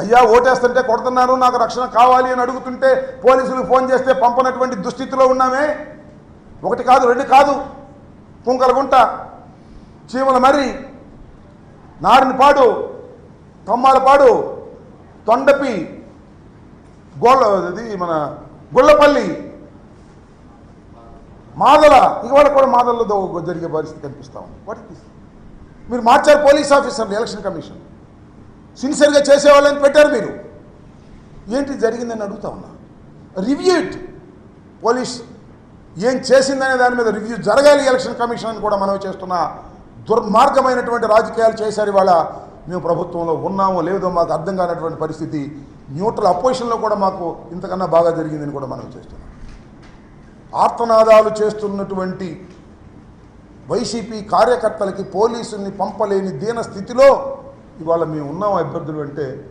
అయ్యా ఓటేస్తుంటే కొడుతున్నాను, నాకు రక్షణ కావాలి అని అడుగుతుంటే పోలీసులు ఫోన్ చేస్తే పంపనటువంటి దుస్థితిలో ఉన్నామే. 1 కాదు 2 కాదు, కుంకలగుంట, చీమలమర్రి, నారినపాడు, తమ్మాలపాడు, తొండపి, మన గుళ్ళపల్లి, మాదల, ఇవాళ కూడా మాదలలో జరిగే పరిస్థితి కనిపిస్తా ఉంది. వాట్ ఇస్ మీరు మార్చారు పోలీస్ ఆఫీసర్లు, ఎలక్షన్ కమిషన్ సిన్సియర్గా చేసేవాళ్ళని పెట్టారు మీరు. ఏంటి జరిగిందని అడుగుతా ఉన్నా. Review it. పోలీస్ ఏం చేసిందనే దాని మీద రివ్యూ జరగాలి ఎలక్షన్ కమిషన్ అని కూడా మనం చేస్తున్న దుర్మార్గమైనటువంటి రాజకీయాలు చేశారు. ఇవాళ మేము ప్రభుత్వంలో ఉన్నామో లేదో మాకు అర్థం కానటువంటి పరిస్థితి. న్యూట్రల్ అపోజిషన్లో కూడా మాకు ఇంతకన్నా బాగా జరిగిందని కూడా మనం చేస్తున్నాం. ఆర్తనాదాలు చేస్తున్నటువంటి వైసీపీ కార్యకర్తలకి పోలీసుల్ని పంపలేని దీన స్థితిలో ఇవాళ మేము ఉన్నాం అభ్యర్థులు అంటే